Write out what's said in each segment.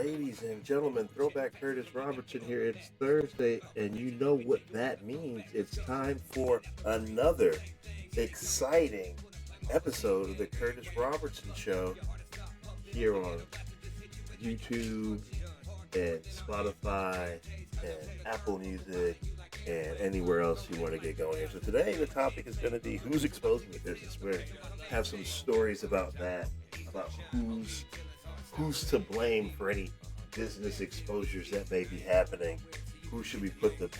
Ladies and gentlemen, throwback Curtis Robertson here. It's Thursday, and you know what that means. It's time for another exciting episode of the Curtis Robertson Show here on YouTube and Spotify and Apple Music and anywhere else you want to get going here. So today the topic is going to be who's exposing the business. We have some stories about that, about who's to blame for any business exposures that may be happening. Who should we put the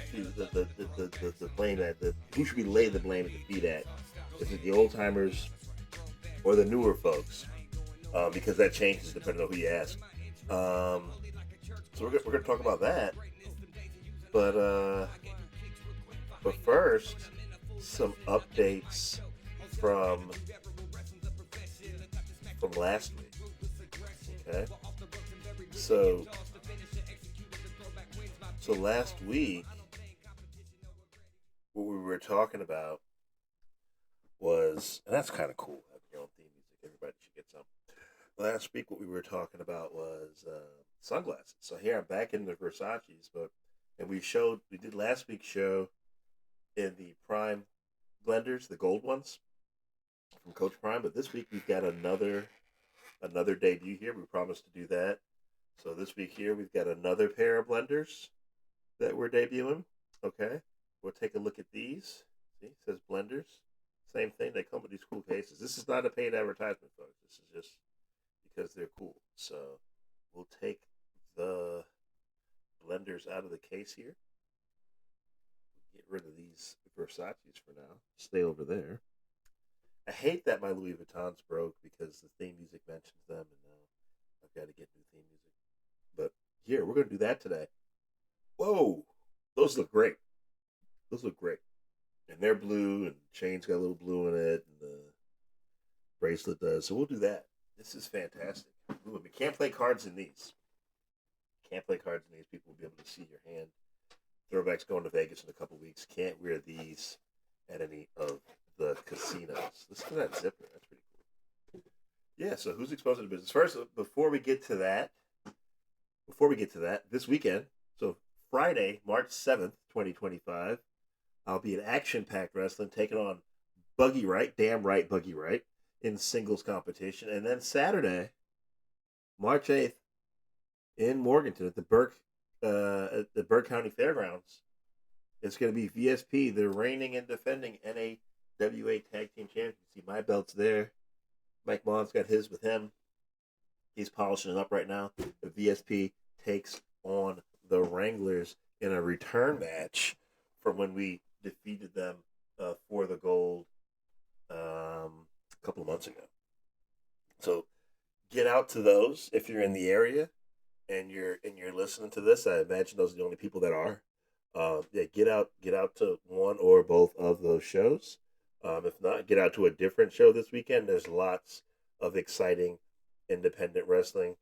blame at? Who should we lay the blame at the feet at? Is it the old timers or the newer folks? Because that changes depending on who you ask. So we're gonna talk about that, but first, some updates from last week. Okay, so last week, what we were talking about was, and that's kind of cool having your own theme music. Everybody should get some. Last week, what we were talking about was sunglasses. So here I'm back in the Versace's, and we did last week's show in the Prime blenders, the gold ones from Coach Prime. But this week we've got another debut here. We promised to do that. So this week here we've got another pair of blenders that we're debuting. Okay, we'll take a look at these. See, it says blenders. Same thing. They come with these cool cases. This is not a paid advertisement, folks. This is just because they're cool. So we'll take the blenders out of the case here. Get rid of these Versace's for now. Stay over there. I hate that my Louis Vuittons broke because the theme music mentions them, and now I've got to get new theme music. But here, we're going to do that today. Whoa! Those look great. Those look great. And they're blue, and chain's got a little blue in it, and the bracelet does. So we'll do that. This is fantastic. Ooh, we can't play cards in these. Can't play cards in these. People will be able to see your hand. Throwback's going to Vegas in a couple weeks. Can't wear these at any of the casinos. Listen to that zipper. That's pretty cool. Yeah, so who's exposing the business? First, before we get to that, this weekend, so Friday, March 7th, 2025, I'll be at Action Packed Wrestling taking on Buggy Wright, damn right Buggy Wright, in singles competition. And then Saturday, March 8th, in Morganton at the Burke County Fairgrounds, it's going to be VSP, the reigning and defending NAWA Tag Team Champions. See, my belt's there. Mike Mon's got his with him. He's polishing it up right now. The VSP takes on the Wranglers in a return match from when we defeated them for the gold a couple of months ago. So get out to those if you're in the area and you're listening to this. I imagine those are the only people that are. Yeah, get out to one or both of those shows. If not, get out to a different show this weekend. There's lots of exciting independent wrestling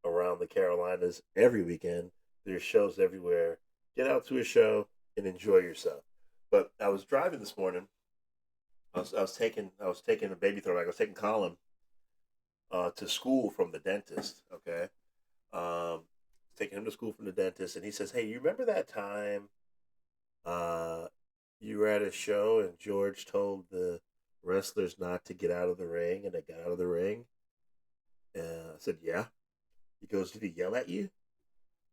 around the Carolinas every weekend. There's shows everywhere. Get out to a show and enjoy yourself. But I was driving this morning. I was taking a baby throwback. I was taking Colin to school from the dentist. Okay, taking him to school from the dentist, and he says, "Hey, you remember that time you were at a show and George told the wrestlers not to get out of the ring, and they got out of the ring?" I said, "Yeah." He goes, "Did he yell at you?"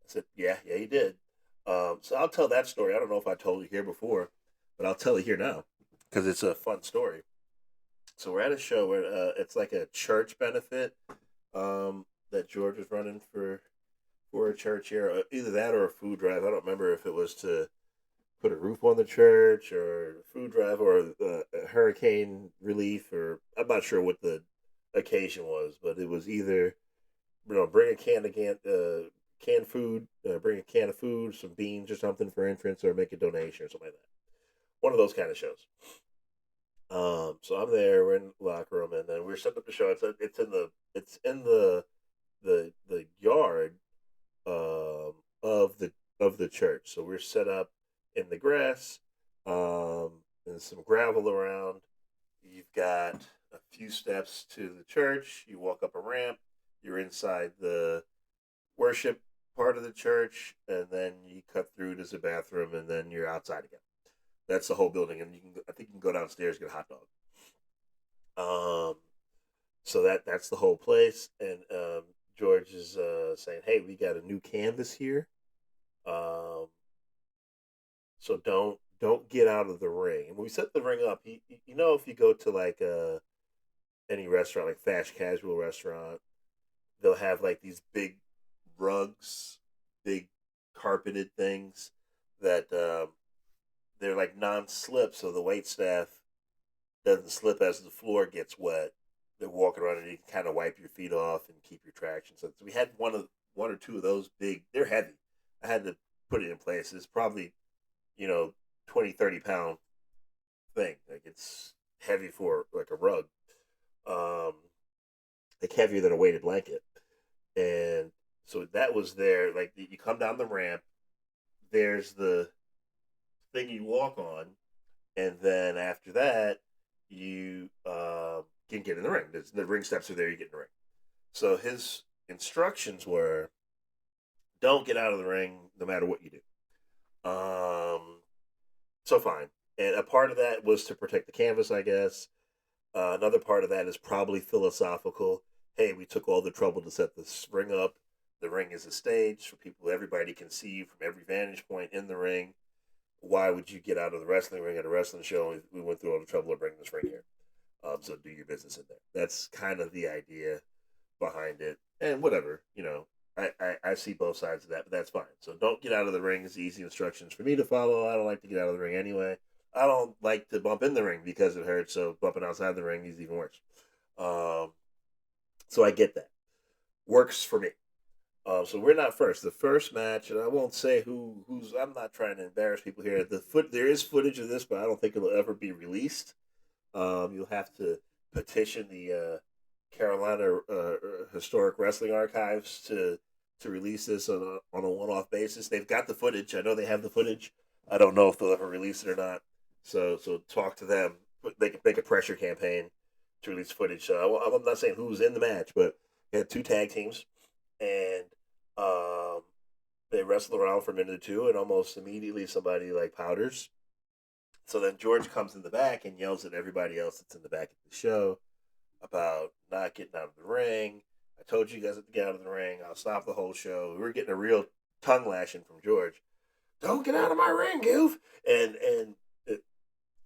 I said, "Yeah, he did." So I'll tell that story. I don't know if I told you here before, but I'll tell it here now because it's a fun story. So we're at a show where it's like a church benefit that George was running for a church here. Either that or a food drive. I don't remember if it was to put a roof on the church or food drive or hurricane relief, or I'm not sure what the occasion was, but it was either bring a canned food, bring a can of food, some beans or something for entrance, or make a donation or something like that. One of those kind of shows. So I'm there. We're in the locker room, and then we're setting up the show. It's in the yard of the church. So we're set up in the grass. There's some gravel around. You've got a few steps to the church. You walk up a ramp. You're inside the worship part of the church, and then you cut through. There's a bathroom, and then you're outside again. That's the whole building, and I think you can go downstairs and get a hot dog. Um, so that's the whole place, and George is saying, "Hey, we got a new canvas here, um, so don't get out of the ring." And when we set the ring up, if you go to like any restaurant, like fast casual restaurant, they'll have like these big rugs, big carpeted things that they're like non-slip, so the wait staff doesn't slip as the floor gets wet. They're walking around and you can kind of wipe your feet off and keep your traction. So we had one or two of those big. They're heavy. I had to put it in place. It's probably 20, 30 pound thing. Like it's heavy for like a rug. Um, like heavier than a weighted blanket. And so that was there. Like you come down the ramp. There's the thing you walk on, and then after that, you can get in the ring. The ring steps are there. You get in the ring. So his instructions were, don't get out of the ring no matter what you do. So fine. And a part of that was to protect the canvas, I guess. Another part of that is probably philosophical. Hey, we took all the trouble to set this ring up. The ring is a stage for people. Everybody can see you from every vantage point in the ring. Why would you get out of the wrestling ring at a wrestling show? We went through all the trouble of bringing this ring here. So do your business in there. That's kind of the idea behind it. And whatever, I see both sides of that, but that's fine. So don't get out of the ring is easy instructions for me to follow. I don't like to get out of the ring anyway. I don't like to bump in the ring because it hurts, so bumping outside the ring is even worse. So I get that. Works for me. So we're not first. The first match, and I won't say who's. I'm not trying to embarrass people here. There is footage of this, but I don't think it'll ever be released. You'll have to petition the Carolina Historic Wrestling Archives to release this on a one-off basis. They've got the footage. I know they have the footage. I don't know if they'll ever release it or not. So talk to them. Make a pressure campaign to release footage. So I'm not saying who's in the match, but they had two tag teams, and they wrestled around for a minute or two, and almost immediately somebody like powders. So then George comes in the back and yells at everybody else that's in the back of the show about not getting out of the ring. I told you guys to get out of the ring. I'll stop the whole show. We were getting a real tongue lashing from George. Don't get out of my ring, goof. And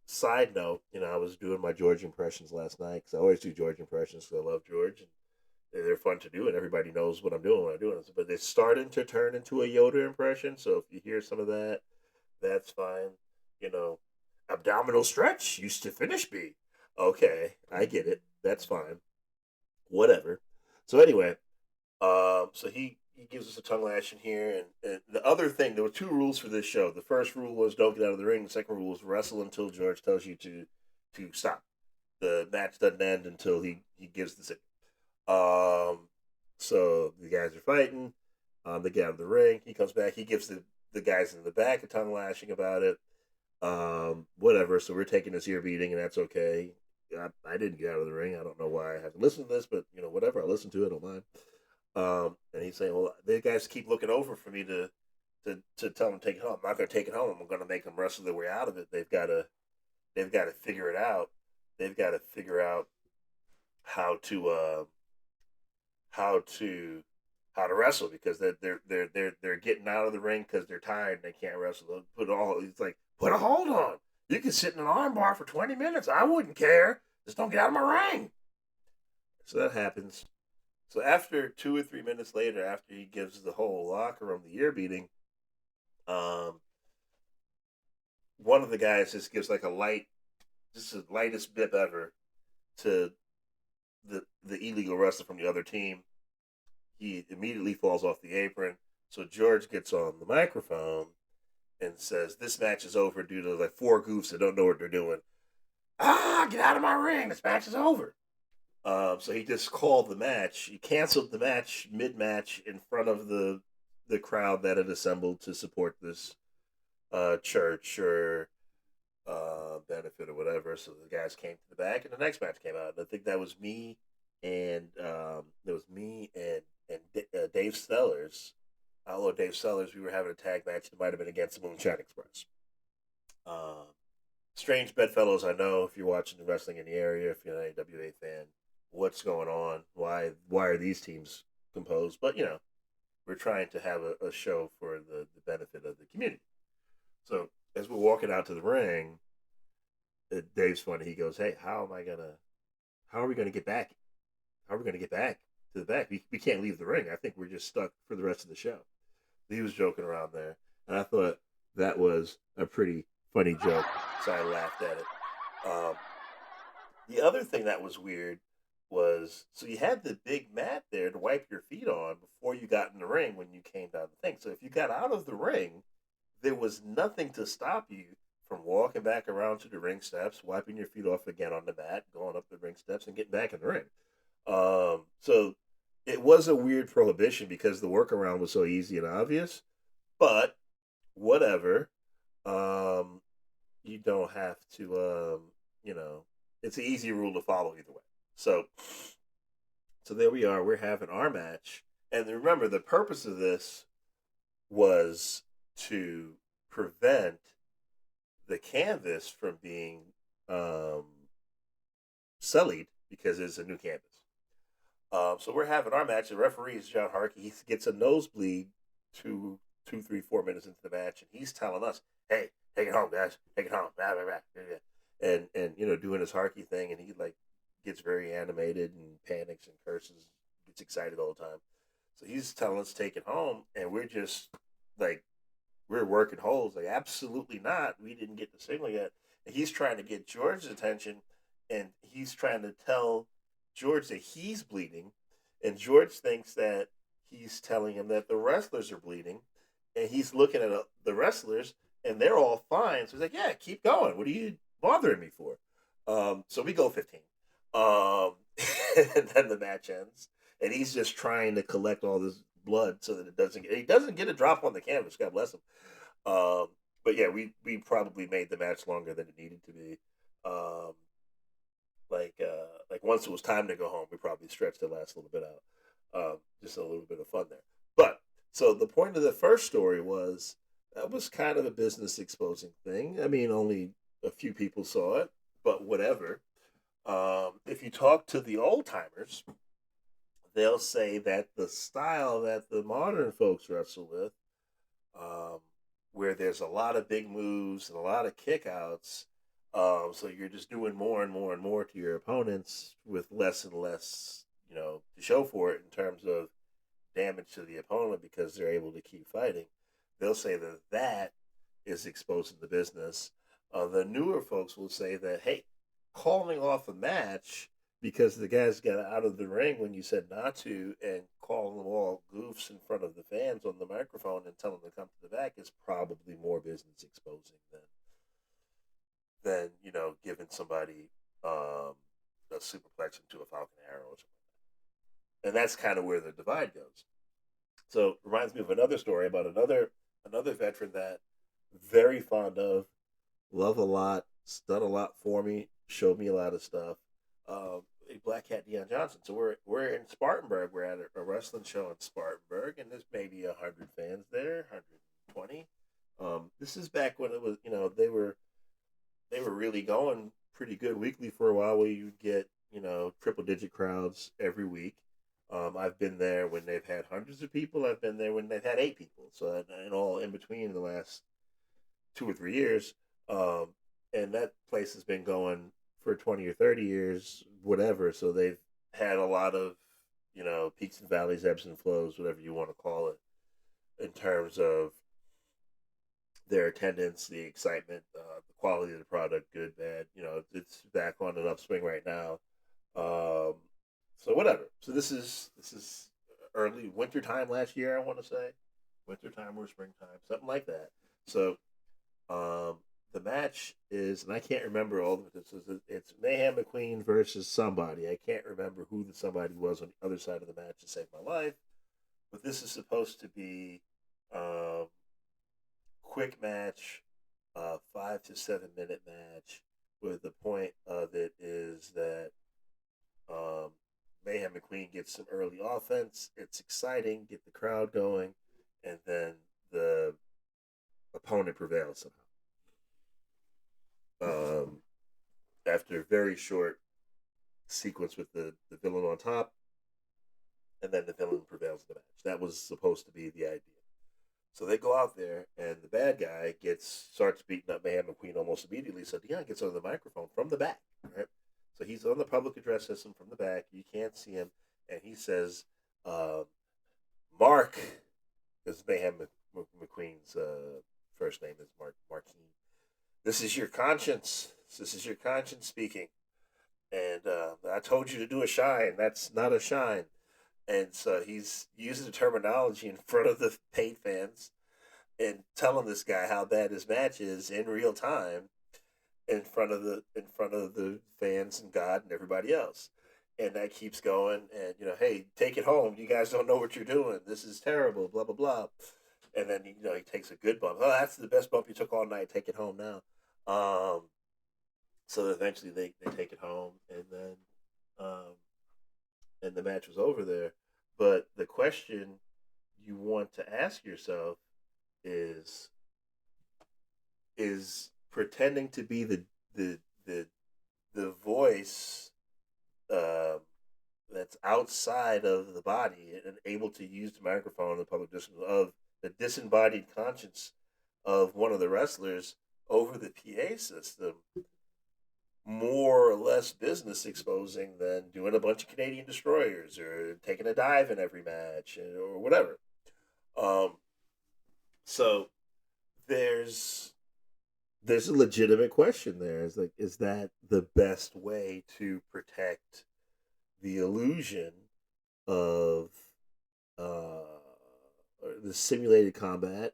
side note, I was doing my George impressions last night because I always do George impressions because I love George and they're fun to do and everybody knows what I'm doing when I'm doing it. But it's starting to turn into a Yoda impression. So if you hear some of that, that's fine. Abdominal stretch used to finish me. Okay, I get it. That's fine. Whatever. So anyway, so he gives us a tongue lashing here, and the other thing, there were two rules for this show. The first rule was don't get out of the ring. The second rule was wrestle until George tells you to stop. The match doesn't end until he gives the signal. So the guys are fighting. They get out of the ring. He comes back. He gives the guys in the back a tongue lashing about it. Whatever. So we're taking this ear beating, and that's okay. I didn't get out of the ring. I don't know why I have to listen to this, but whatever. I listen to it. I don't mind. And he's saying, well, the guys keep looking over for me to tell them to take it home. I'm not going to take it home. I'm going to make them wrestle their way out of it. They've got to figure it out. They've got to figure out how to wrestle because they're getting out of the ring because they're tired and they can't wrestle. It's like put a hold on. You can sit in an arm bar for 20 minutes. I wouldn't care. Just don't get out of my ring. So that happens. So after 2 or 3 minutes later, after he gives the whole locker room the ear beating, one of the guys just gives like just the lightest bip ever to the illegal wrestler from the other team. He immediately falls off the apron. So George gets on the microphone and says, "This match is over due to like 4 goofs that don't know what they're doing. Get out of my ring! This match is over." So he just called the match. He canceled the match mid-match in front of the crowd that had assembled to support this church or benefit or whatever. So the guys came to the back, and the next match came out. And I think that was me and and Dave Sellers, although Dave Sellers, we were having a tag match that might have been against the Moonshine Express. Um, Strange bedfellows. I know if you're watching the wrestling in the area, if you're an AWA fan, what's going on? Why are these teams composed? But we're trying to have a show for the benefit of the community. So as we're walking out to the ring, Dave's funny. He goes, "Hey, how are we gonna get back? How are we gonna get back to the back? We can't leave the ring. I think we're just stuck for the rest of the show." He was joking around there, and I thought that was a pretty funny joke, so I laughed at it. Um, the other thing that was weird was so you had the big mat there to wipe your feet on before you got in the ring when you came down the thing. So if you got out of the ring, there was nothing to stop you from walking back around to the ring steps, wiping your feet off again on the mat, going up the ring steps, and getting back in the ring. So it was a weird prohibition because the workaround was so easy and obvious. But whatever, um, you don't have to. It's an easy rule to follow either way. So, so there we are. We're having our match, and remember the purpose of this was to prevent the canvas from being um, sullied because it's a new canvas. So we're having our match. The referee is John Harkey. He gets a nosebleed 2, 3, 4 minutes into the match, and he's telling us, "Hey, take it home, guys. Take it home." Blah, blah, blah, blah, blah. And doing his Harkey thing, and he like gets very animated and panics and curses, gets excited all the time. So he's telling us to take it home, and we're just like we're working holes. Like, absolutely not. We didn't get the signal yet. And he's trying to get George's attention, and he's trying to tell George that he's bleeding, and George thinks that he's telling him that the wrestlers are bleeding, and he's looking at the wrestlers, and they're all fine. So he's like, "Yeah, keep going. What are you bothering me for?" So we go 15. Um, and then the match ends, and he's just trying to collect all this blood so that he doesn't get a drop on the canvas. God bless him. Um, but yeah, we probably made the match longer than it needed to be. Um, like once it was time to go home, we probably stretched the last little bit out. Just a little bit of fun there. But so the point of the first story was that was kind of a business exposing thing. I mean, only a few people saw it, but whatever. If you talk to the old timers, they'll say that the style that the modern folks wrestle with, um, where there's a lot of big moves and a lot of kickouts, so you're just doing more and more and more to your opponents with less and less, to show for it in terms of damage to the opponent because they're able to keep fighting. They'll say that that is exposing the business. The newer folks will say that, hey, calling off a match because the guys got out of the ring when you said not to and calling them all goofs in front of the fans on the microphone and telling them to come to the back is probably more business exposing than giving somebody a superplex into a Falcon Arrow or something. And that's kind of where the divide goes. So it reminds me of another story about another veteran that very fond of, love a lot, done a lot for me, showed me a lot of stuff. Black Cat Deion Johnson. So we're in Spartanburg. We're at a wrestling show in Spartanburg, and there's maybe 100 fans there, 120. This is back when it was they were really going pretty good weekly for a while, where you'd get triple digit crowds every week. I've been there when they've had hundreds of people. I've been there when they've had 8 people. So and all in between in the last 2 or 3 years. And that place has been going for 20 or 30 years, whatever. So they've had a lot of, peaks and valleys, ebbs and flows, whatever you want to call it, in terms of their attendance, the excitement, the quality of the product, good, bad. It's back on an upswing right now. Um, so whatever. So this is early wintertime last year, I want to say, wintertime or springtime, something like that. So um, the match is, and I can't remember all of it. It's Mayhem McQueen versus somebody. I can't remember who the somebody was on the other side of the match to save my life. But this is supposed to be um, quick match, 5 to 7 minute match. Where the point of it is that um, Mayhem McQueen gets some early offense. It's exciting, get the crowd going, and then the opponent prevails somehow. After a very short sequence with the villain on top, and then the villain prevails in the match. That was supposed to be the idea. So they go out there, and the bad guy starts beating up Mayhem McQueen almost immediately. So Dion gets on the microphone from the back, right? So he's on the public address system from the back. You can't see him, and he says, uh, "Mark," because Mayhem McQueen's first name is Marquine. This is your conscience. This is your conscience speaking. And I told you to do a shine. That's not a shine. And so he's using the terminology in front of the paid fans and telling this guy how bad his match is in real time in front of the fans and God and everybody else. And that keeps going. And hey, take it home. You guys don't know what you're doing. This is terrible. Blah blah blah. And then he takes a good bump. Oh, that's the best bump you took all night. Take it home now. So eventually they take it home, um, and the match was over there. But the question you want to ask yourself is is pretending to be the the the voice uh, that's outside of the body and able to use the microphone in the public discourse of the disembodied conscience of one of the wrestlers over the PA system, more or less business exposing than doing a bunch of Canadian destroyers or taking a dive in every match or whatever. Um, so there's there's a legitimate question there. Is like, is that the best way to protect the illusion of uh, the simulated combat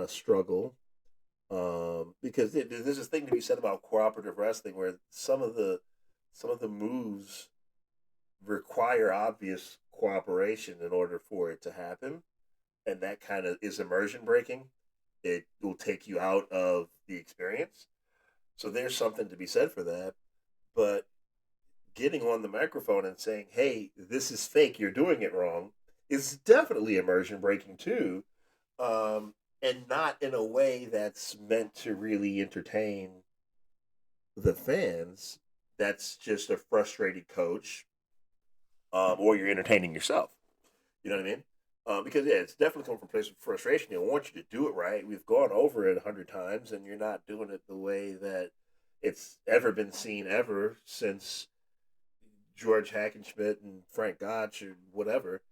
struggle? Because there's this thing to be said about cooperative wrestling where some of the moves require obvious cooperation in order for it to happen, and that kind of is immersion breaking. It will take you out of the experience. So there's something to be said for that. But getting on the microphone and saying, "Hey, this is fake. You're doing it wrong," is definitely immersion breaking too, and not in a way that's meant to really entertain the fans. That's just a frustrated coach, or you're entertaining yourself. You know what I mean? Because yeah, it's definitely coming from a place of frustration. They want you to do it right. We've gone over it 100 times, and you're not doing it the way that it's ever been seen ever since George Hackenschmidt and Frank Gotch or whatever.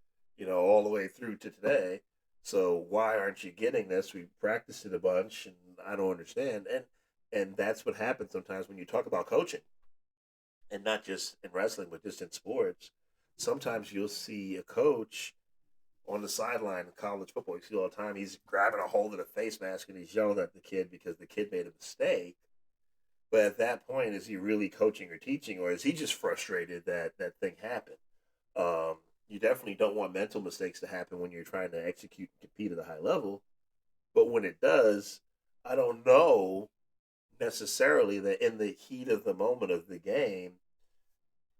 All the way through to today. So why aren't you getting this? We practiced it a bunch, and I don't understand. And that's what happens sometimes when you talk about coaching, and not just in wrestling, but just in sports. Sometimes you'll see a coach on the sideline in college football. You see all the time. He's grabbing a hold of the face mask and he's yelling at the kid because the kid made a mistake. But at that point, is he really coaching or teaching, or is he just frustrated that that thing happened? You definitely don't want mental mistakes to happen when you're trying to execute and compete at a high level. But when it does, I don't know necessarily that in the heat of the moment of the game,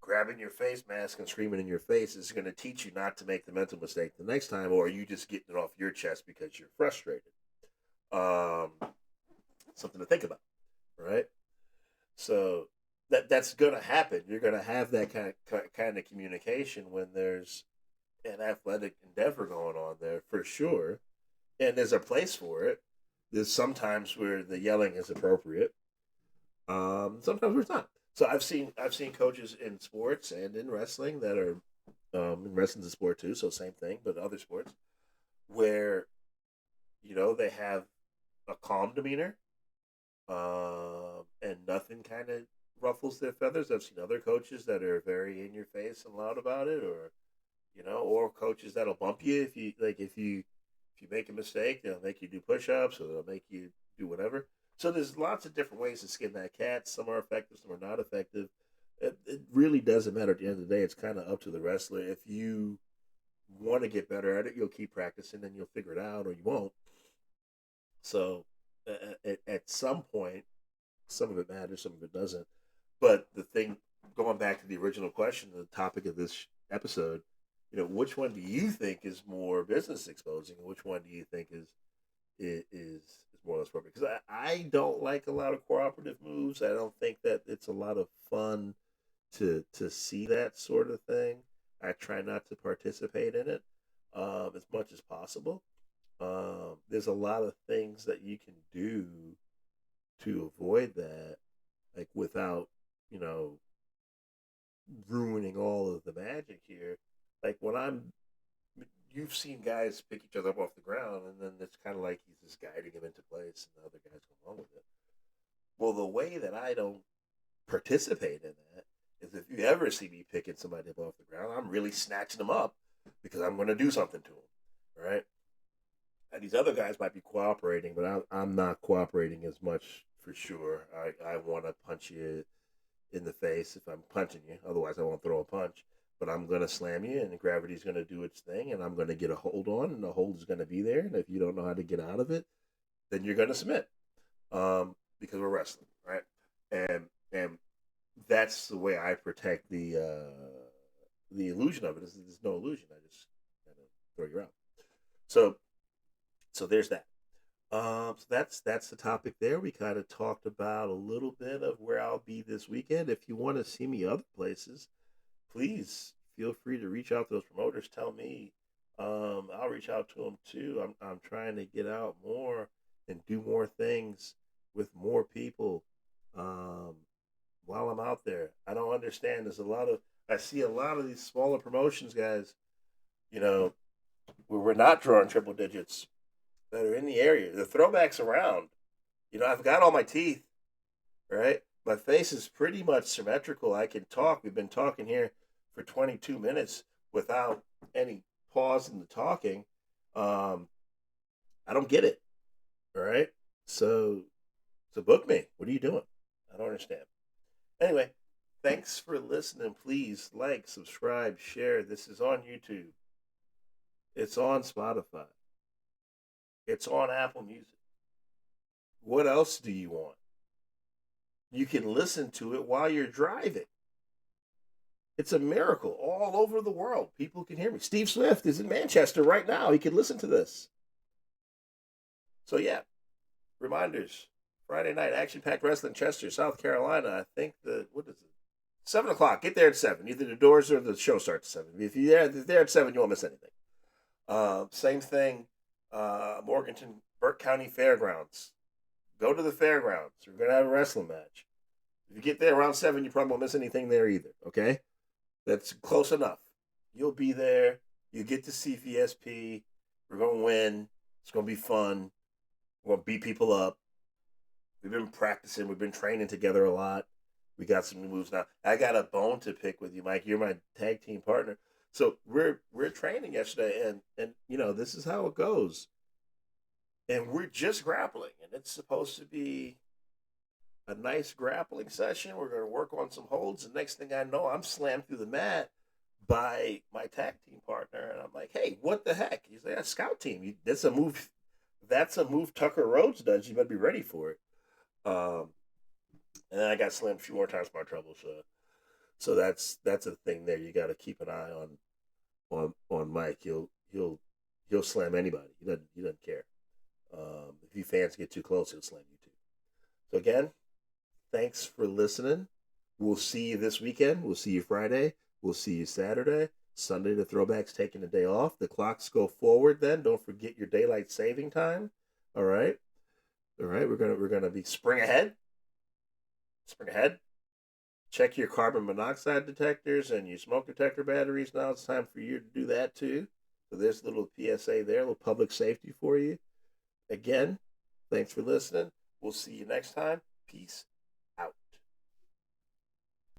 grabbing your face mask and screaming in your face is going to teach you not to make the mental mistake the next time, or are you just getting it off your chest because you're frustrated? Um, Something to think about, right? So that's going to happen. You're going to have that kind of communication when there's an athletic endeavor going on there for sure, and there's a place for it. There's sometimes where the yelling is appropriate. Sometimes it's not. So I've seen coaches in sports and in wrestling that are in wrestling's a sport too, so same thing, but other sports where they have a calm demeanor, and nothing kind of ruffles their feathers. I've seen other coaches that are very in your face and loud about it, or coaches that'll bump you if you make a mistake, they'll make you do push-ups or they'll make you do whatever. So there's lots of different ways to skin that cat. Some are effective, some are not effective. It really doesn't matter at the end of the day. It's kind of up to the wrestler. If you want to get better at it, you'll keep practicing and you'll figure it out, or you won't. So at some point, some of it matters, some of it doesn't. But the thing going back to the original question, the topic of this episode, which one do you think is more business exposing, and which one do you think is more or less appropriate? Because I don't like a lot of cooperative moves. I don't think that it's a lot of fun to see that sort of thing. I try not to participate in it as much as possible. There's a lot of things that you can do to avoid that, like without you know ruining all of the magic here. Like you've seen guys pick each other up off the ground, and then it's kind of like he's just guiding him into place, and the other guys go along with it. Well, the way that I don't participate in that is if you ever see me picking somebody up off the ground, I'm really snatching them up because I'm going to do something to them, right? And these other guys might be cooperating, but I'm not cooperating as much for sure. I want to punch you in the face if I'm punching you. Otherwise, I won't throw a punch. But I'm going to slam you, and gravity's going to do its thing, and I'm going to get a hold on, and the hold is going to be there. And if you don't know how to get out of it, then you're going to submit because we're wrestling, right? And that's the way I protect the illusion of it. Is there's no illusion. I just kind of throw you out. So there's that. So that's the topic there. We kind of talked about a little bit of where I'll be this weekend. If you want to see me other places, please feel free to reach out to those promoters. Tell me. I'll reach out to them too. I'm trying to get out more and do more things with more people while I'm out there. I don't understand. I see a lot of these smaller promotions guys, where we're not drawing triple digits that are in the area. The throwbacks around. I've got all my teeth, right? My face is pretty much symmetrical. I can talk. We've been talking here for 22 minutes without any pause in the talking. I don't get it. All right. So book me. What are you doing? I don't understand. Anyway, thanks for listening. Please like, subscribe, share. This is on YouTube. It's on Spotify. It's on Apple Music. What else do you want? You can listen to it while you're driving. It's a miracle all over the world. People can hear me. Steve Swift is in Manchester right now. He can listen to this. So yeah, reminders. Friday night, action-packed wrestling, Chester, South Carolina. I think what is it? 7 o'clock. Get there at 7. Either the doors or the show starts at 7. If you're there at 7, you won't miss anything. Same thing, Morganton, Burke County Fairgrounds. Go to the fairgrounds. We're going to have a wrestling match. If you get there around 7, you probably won't miss anything there either, okay? That's close enough. You'll be there. You get to see VSP. We're going to win. It's going to be fun. We're going to beat people up. We've been practicing. We've been training together a lot. We got some new moves now. I got a bone to pick with you, Mike. You're my tag team partner. So we're training yesterday, and this is how it goes. And we're just grappling, and it's supposed to be a nice grappling session. We're going to work on some holds. The next thing I know, I'm slammed through the mat by my tag team partner, and I'm like, "Hey, what the heck?" He's like, "Scout team. That's a move. That's a move Tucker Rhodes does. You better be ready for it." And then I got slammed a few more times by trouble. So that's a thing there. You got to keep an eye on Mike. He'll slam anybody. He doesn't care. If you fans get too close, he'll slam you too. So again, thanks for listening. We'll see you this weekend. We'll see you Friday. We'll see you Saturday. Sunday, the throwback's taking the day off. The clocks go forward then. Don't forget your daylight saving time. All right. All right. We're gonna be spring ahead. Spring ahead. Check your carbon monoxide detectors and your smoke detector batteries. Now it's time for you to do that too. So there's a little PSA there, a little public safety for you. Again, thanks for listening. We'll see you next time. Peace